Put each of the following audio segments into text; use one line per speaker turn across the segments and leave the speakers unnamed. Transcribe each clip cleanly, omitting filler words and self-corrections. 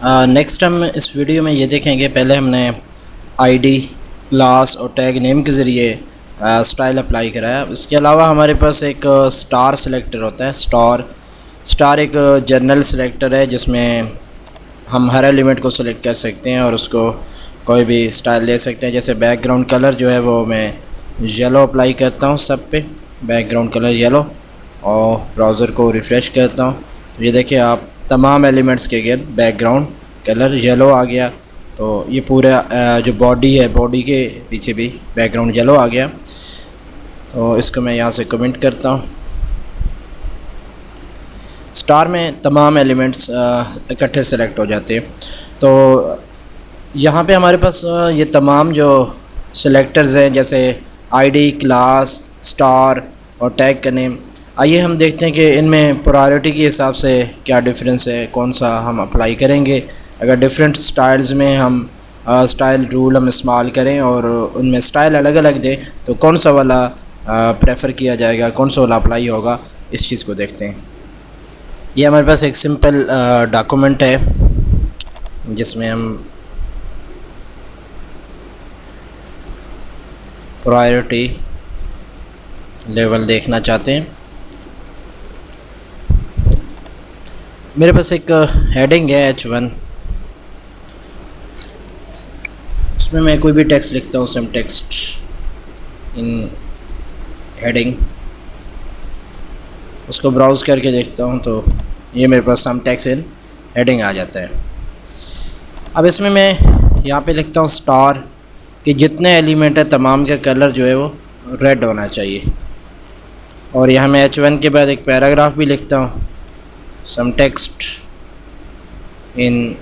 Next हम इस video में ये देखेंगे, पहले हमने आईडी, क्लास और टैग नेम के ज़रिए स्टाइल अप्लाई कराया। इसके अलावा हमारे पास एक स्टार सेलेक्टर होता है। स्टार एक जनरल सेलेक्टर है जिसमें हम हर एलिमेंट को सिलेक्ट कर सकते हैं और उसको कोई भी स्टाइल दे सकते हैं। जैसे बैकग्राउंड कलर जो है वो मैं येलो अप्लाई करता हूँ सब पे, बैकग्राउंड कलर येलो, और ब्राउज़र को रिफ़्रेश करता हूँ तो ये देखिए आप तमाम एलिमेंट्स के गिर्द बैकग्राउंड कलर येलो आ गया। तो ये पूरा जो बॉडी है, बॉडी के पीछे भी बैकग्राउंड येलो आ गया। तो इसको मैं यहाँ से कमेंट करता हूँ। स्टार में तमाम एलिमेंट्स इकट्ठे सेलेक्ट हो जाते हैं। तो यहाँ पे हमारे पास ये तमाम जो सेलेक्टर्स हैं, जैसे आईडी, क्लास, स्टार और टैग का नेम। आइए हम देखते हैं कि इनमें प्रायोरिटी के हिसाब से क्या डिफरेंस है, कौन सा हम अप्लाई करेंगे। अगर डिफरेंट स्टाइल्स में हम स्टाइल रूल हम इस्तेमाल करें और उनमें स्टाइल अलग अलग दें तो कौन सा वाला प्रेफर किया जाएगा, कौन सा वाला अप्लाई होगा, इस चीज़ को देखते हैं। ये हमारे पास एक सिंपल डॉक्यूमेंट है जिसमें हम प्रायोरिटी लेवल देखना चाहते हैं। मेरे पास एक हेडिंग है H1, उसमें मैं कोई भी टेक्स्ट लिखता हूँ, सम टेक्स्ट इन हेडिंग। उसको ब्राउज़ करके देखता हूँ तो ये मेरे पास सम टेक्स्ट इन हेडिंग आ जाता है। अब इसमें मैं यहाँ पे लिखता हूँ स्टार कि जितने एलिमेंट है तमाम का कलर जो है वो रेड होना चाहिए। और यहाँ मैं H1 के बाद एक पैराग्राफ भी लिखता हूँ, सम टेक्स्ट इन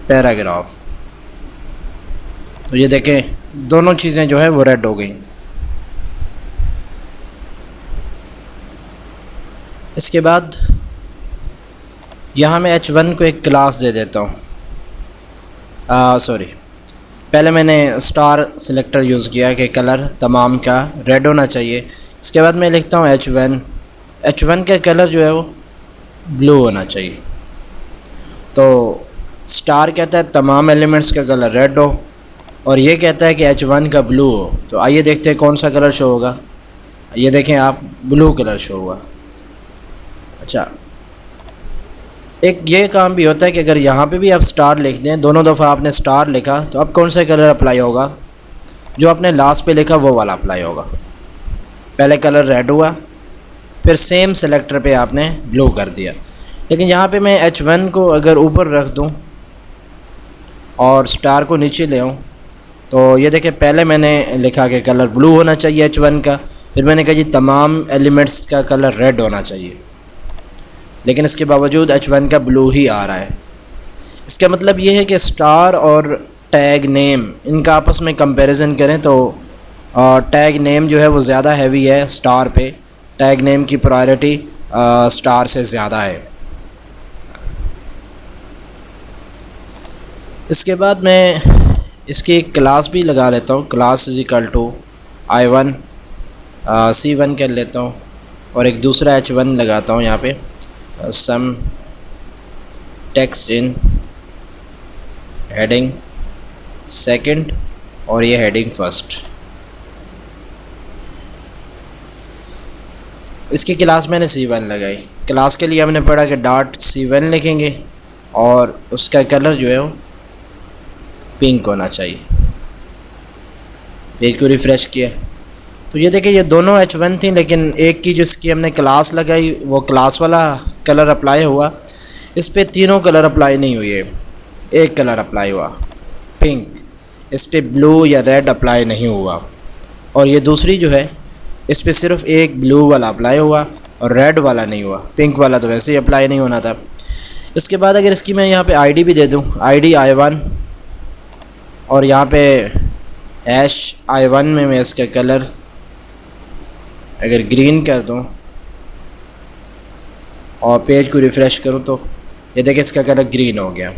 पैराग्राफ। तो ये देखें दोनों चीज़ें जो है वो रेड हो गई। इसके बाद यहाँ मैं H1 को एक क्लास दे देता हूँ। पहले मैंने स्टार सेलेक्टर यूज़ किया कि कलर तमाम का रेड होना चाहिए। इसके बाद मैं लिखता हूँ H1 का कलर जो है वो ब्लू होना चाहिए। तो स्टार कहता है तमाम एलिमेंट्स का कलर रेड हो और ये कहता है कि H1 का ब्लू हो। तो आइए देखते हैं कौन सा कलर शो होगा। ये देखें आप, ब्लू कलर शो हुआ। अच्छा, एक ये काम भी होता है कि अगर यहाँ पे भी आप स्टार लिख दें, दोनों दफ़ा आपने स्टार लिखा तो अब कौन सा कलर अप्लाई होगा, जो आपने लास्ट पे लिखा वो वाला अप्लाई होगा। पहले कलर रेड हुआ, फिर सेम सेलेक्टर पे आपने ब्लू कर दिया। लेकिन यहाँ पे मैं H1 को अगर ऊपर रख दूँ और स्टार को नीचे ले आऊँ तो ये देखें पहले मैंने लिखा कि कलर ब्लू होना चाहिए H1 का, फिर मैंने कहा जी तमाम एलिमेंट्स का कलर रेड होना चाहिए, लेकिन इसके बावजूद H1 का ब्लू ही आ रहा है। इसका मतलब ये है कि स्टार और टैग नेम इनका आपस में कंपैरिजन करें तो टैग नेम जो है वो ज़्यादा हैवी है स्टार पे। टैग नेम की प्रायोरिटी स्टार से ज़्यादा है। इसके बाद मैं इसकी एक क्लास भी लगा लेता हूँ। Class is equal to I1 C1 कर लेता हूँ और एक दूसरा H1 लगाता हूँ यहाँ पे, some text in heading second और ये हेडिंग फर्स्ट। इसकी क्लास मैंने C1 लगाई। क्लास के लिए हमने पढ़ा कि डॉट C1 लिखेंगे और उसका कलर जो है वो पिंक होना चाहिए। पेज को रिफ़्रेश किया तो ये देखिए ये दोनों H1 थी, लेकिन एक की जिसकी हमने क्लास लगाई वो क्लास वाला कलर अप्लाई हुआ। इस पे तीनों कलर अप्लाई नहीं हुए, एक कलर अप्लाई हुआ पिंक। इस पे ब्लू या रेड अप्लाई नहीं हुआ। और ये दूसरी जो है इस पे सिर्फ एक ब्लू वाला अप्लाई हुआ और रेड वाला नहीं हुआ। पिंक वाला तो वैसे ही अप्लाई नहीं होना था। इसके बाद अगर इसकी मैं यहाँ पे आईडी भी दे दूँ, आईडी I1, और यहाँ पे I1 में मैं इसका कलर अगर ग्रीन कर दूँ और पेज को रिफ़्रेश करूँ तो ये देखिए इसका कलर ग्रीन हो गया।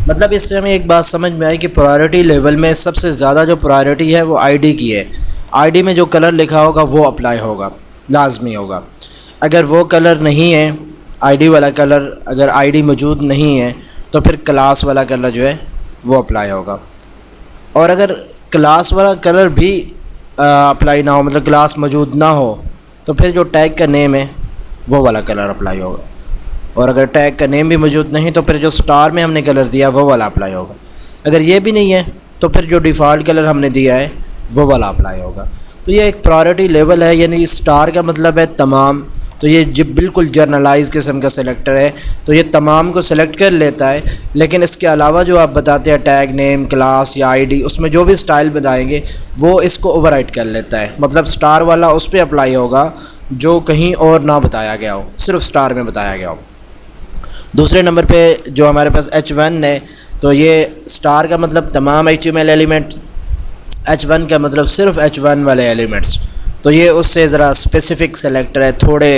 मतलब इससे हमें एक बात समझ में आई कि प्रायोरिटी लेवल में सबसे ज़्यादा जो प्रायोरिटी है वो आईडी की है। आईडी में जो कलर लिखा होगा वो अप्लाई होगा, लाजमी होगा। अगर वो कलर नहीं है आईडी वाला कलर अगर आईडी मौजूद नहीं है तो फिर क्लास वाला कलर जो है वो अप्लाई होगा। और अगर क्लास वाला कलर भी अप्लाई ना हो, मतलब क्लास मौजूद ना हो, तो फिर जो टैग का नेम है वो वाला कलर अप्लाई होगा। और अगर टैग का नेम भी मौजूद नहीं तो फिर जो स्टार में हमने कलर दिया वो वाला अप्लाई होगा। अगर ये भी नहीं है तो फिर जो डिफ़ॉल्ट कलर हमने दिया है वो वाला अप्लाई होगा। तो ये एक प्रायोरिटी लेवल है, यानी स्टार का मतलब है तमाम। तो ये जब बिल्कुल जर्नलाइज किस्म का सेलेक्टर है, तो ये तमाम को सेलेक्ट कर लेता है। लेकिन इसके अलावा जो आप बताते हैं टैग नेम, क्लास या आईडी, उसमें जो भी स्टाइल बताएंगे वो इसको ओवरराइड कर लेता है। मतलब स्टार वाला उस पर अप्लाई होगा जो कहीं और ना बताया गया हो, सिर्फ स्टार में बताया गया हो। दूसरे नंबर पे जो हमारे पास H1 है, तो ये स्टार का मतलब तमाम HTML एलिमेंट, H1 का मतलब सिर्फ H1 वाले एलिमेंट्स। तो ये उससे ज़रा स्पेसिफ़िक सेलेक्टर है, थोड़े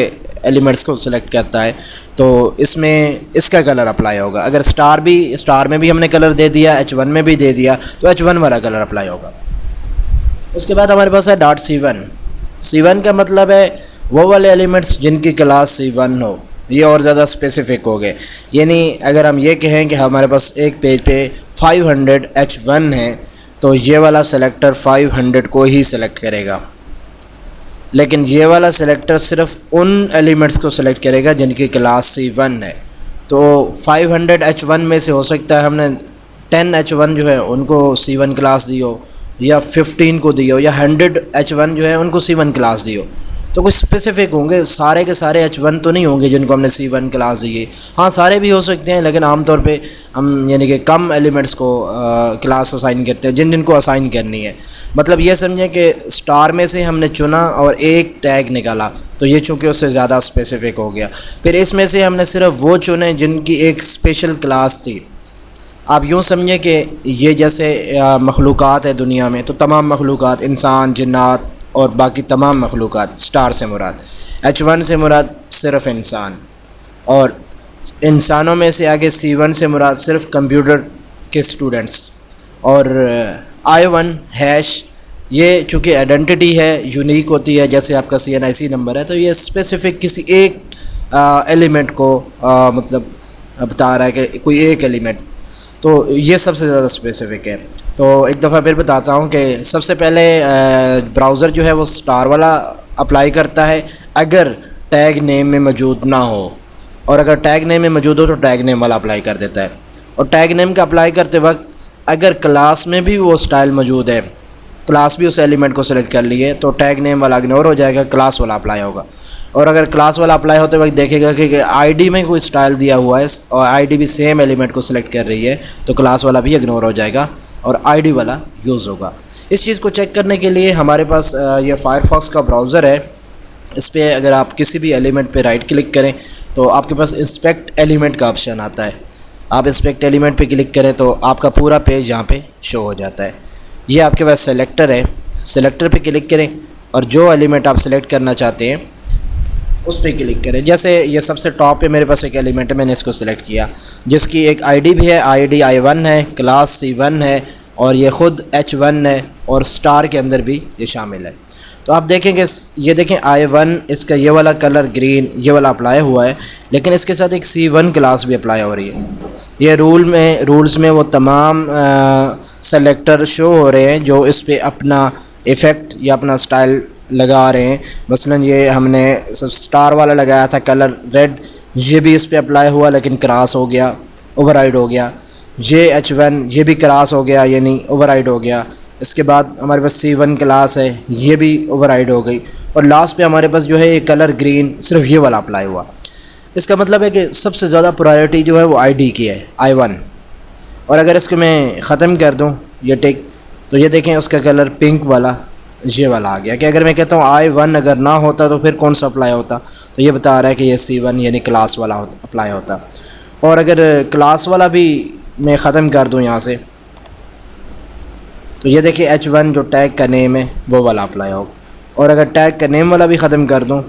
एलिमेंट्स को सिलेक्ट करता है, तो इसमें इसका कलर अप्लाई होगा। अगर स्टार में भी हमने कलर दे दिया, H1 में भी दे दिया, तो H1 वाला कलर अप्लाई होगा। उसके बाद हमारे पास है .C1। C1 का मतलब है वो वाले एलिमेंट्स जिनकी क्लास C1 हो। ये और ज़्यादा स्पेसिफ़िक हो गए, यानी अगर हम ये कहें कि हमारे पास एक पेज पे 500 H1 है, तो ये वाला सेलेक्टर 500 को ही सेलेक्ट करेगा। लेकिन ये वाला सेलेक्टर सिर्फ उन एलिमेंट्स को सेलेक्ट करेगा जिनकी क्लास C1 है। तो 500 H1 में से हो सकता है हमने 10 H1 जो है उनको C1 क्लास दी हो, या 15 को दी हो, या 100 H1 जो है उनको C1 क्लास दी हो। तो कुछ स्पेसिफ़िक होंगे, सारे के सारे H1 तो नहीं होंगे जिनको हमने C1 क्लास दी है। हाँ, सारे भी हो सकते हैं, लेकिन आमतौर पे हम यानी कि कम एलिमेंट्स को क्लास असाइन करते हैं जिनको असाइन करनी है। मतलब ये समझें कि स्टार में से हमने चुना और एक टैग निकाला, तो ये चूँकि उससे ज़्यादा स्पेसिफ़िक हो गया। फिर इसमें से हमने सिर्फ वो चुने जिनकी एक स्पेशल क्लास थी। आप यूँ समझें कि ये जैसे मखलूक़ात है दुनिया में, तो तमाम मखलूक़ात, इंसान, जिन्नात और बाकी तमाम मखलूक़ात, स्टार से मुराद, H1 से मुराद सिर्फ इंसान, और इंसानों में से आगे C1 से मुराद सिर्फ कंप्यूटर के स्टूडेंट्स। और I1 हैश, ये चूँकि आइडेंटिटी है, यूनिक होती है, जैसे आपका CNIC नंबर है, तो ये स्पेसिफ़िक किसी एक एलिमेंट को मतलब बता रहा है कि कोई एक एलिमेंट, तो ये सबसे ज़्यादा स्पेसिफ़िक है। तो एक दफ़ा फिर बताता हूँ कि सबसे पहले ब्राउज़र जो है वो स्टार वाला अप्लाई करता है अगर टैग नेम में मौजूद ना हो, और अगर टैग नेम में मौजूद हो तो टैग नेम वाला अप्लाई कर देता है। और टैग नेम का अप्लाई करते वक्त अगर क्लास में भी वो स्टाइल मौजूद है, क्लास भी उस एलिमेंट को सेलेक्ट कर लिए, तो टैग नेम वाला इग्नोर हो जाएगा, क्लास वाला अप्लाई होगा। और अगर क्लास वाला अप्लाई होते वक्त देखेगा कि आईडी में कोई स्टाइल दिया हुआ है और आईडी भी सेम एलिमेंट को सिलेक्ट कर रही है, तो क्लास वाला भी इग्नोर हो जाएगा और आईडी वाला यूज़ होगा। इस चीज़ को चेक करने के लिए हमारे पास ये फायरफॉक्स का ब्राउज़र है। इस पर अगर आप किसी भी एलिमेंट पे राइट क्लिक करें तो आपके पास इंस्पेक्ट एलिमेंट का ऑप्शन आता है। आप इंस्पेक्ट एलिमेंट पे क्लिक करें तो आपका पूरा पेज यहाँ पे शो हो जाता है। ये आपके पास सेलेक्टर है, सेलेक्टर पे क्लिक करें और जो एलिमेंट आप सेलेक्ट करना चाहते हैं उस पर क्लिक करें। जैसे ये सबसे टॉप पे मेरे पास एक एलिमेंट है, मैंने इसको सिलेक्ट किया, जिसकी एक आईडी भी है, आईडी I1 है, क्लास C1 है और ये ख़ुद H1 है और स्टार के अंदर भी ये शामिल है। तो आप देखेंगे, ये देखें I1, इसका ये वाला कलर ग्रीन, ये वाला अप्लाई हुआ है, लेकिन इसके साथ एक C1 क्लास भी अप्लाई हो रही है। ये रूल्स में वो तमाम सेलेक्टर शो हो रहे हैं जो इस पर अपना इफ़ेक्ट या अपना स्टाइल लगा रहे हैं। मसलन ये हमने स्टार वाला लगाया था कलर रेड, ये भी इस पे अप्लाई हुआ लेकिन क्रॉस हो गया, ओवरराइड हो गया। ये H1 ये भी क्रॉस हो गया, यानी ओवरराइड हो गया। इसके बाद हमारे पास C1 क्लास है, ये भी ओवरराइड हो गई। और लास्ट पे हमारे पास जो है ये कलर ग्रीन, सिर्फ ये वाला अप्लाई हुआ। इसका मतलब है कि सबसे ज़्यादा प्रायोरिटी जो है वो आईडी की है, I1। और अगर इसको मैं ख़त्म कर दूँ ये टिक, तो ये देखें उसका कलर पिंक वाला, ये वाला आ गया। कि अगर मैं कहता हूँ I1 अगर ना होता तो फिर कौन सा अप्लाई होता, तो ये बता रहा है कि ये C1 यानी क्लास वाला अप्लाई होता। और अगर क्लास वाला भी मैं ख़त्म कर दूँ यहाँ से, तो ये देखिए H1 जो टैग का नेम है वो वाला अप्लाई होगा। और अगर टैग का नेम वाला भी ख़त्म कर दूँ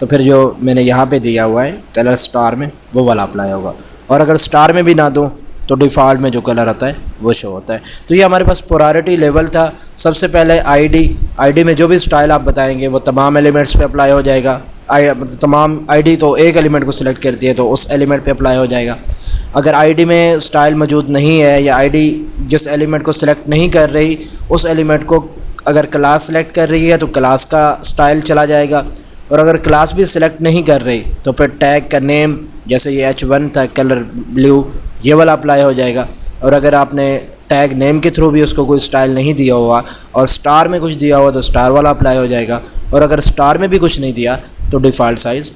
तो फिर जो मैंने यहाँ पे दिया हुआ है कलर स्टार में वो वाला अप्लाई होगा। और अगर स्टार में भी ना दूँ तो डिफ़ॉल्ट में जो कलर आता है वो शो होता है। तो ये हमारे पास प्रायोरिटी लेवल था। सबसे पहले आईडी में जो भी स्टाइल आप बताएंगे वो तमाम एलिमेंट्स पे अप्लाई हो जाएगा। तमाम आईडी तो एक एलिमेंट को सिलेक्ट करती है, तो उस एलिमेंट पे अप्लाई हो जाएगा। अगर आईडी में स्टाइल मौजूद नहीं है या आईडी जिस एलिमेंट को सिलेक्ट नहीं कर रही उस एलिमेंट को अगर क्लास सेलेक्ट कर रही है तो क्लास का स्टाइल चला जाएगा। और अगर क्लास भी सिलेक्ट नहीं कर रही तो फिर टैग का नेम, जैसे ये H1 था कलर ब्लू, ये वाला अप्लाई हो जाएगा। और अगर आपने टैग नेम के थ्रू भी उसको कोई स्टाइल नहीं दिया हुआ और स्टार में कुछ दिया हुआ तो स्टार वाला अप्लाई हो जाएगा। और अगर स्टार में भी कुछ नहीं दिया तो डिफ़ॉल्ट साइज़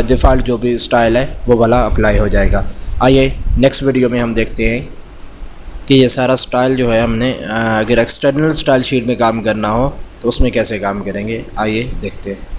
डिफ़ॉल्ट जो भी स्टाइल है वो वाला अप्लाई हो जाएगा। आइए नेक्स्ट वीडियो में हम देखते हैं कि ये सारा स्टाइल जो है हमने अगर एक्सटर्नल स्टाइल शीट में काम करना हो तो उसमें कैसे काम करेंगे। आइए देखते हैं।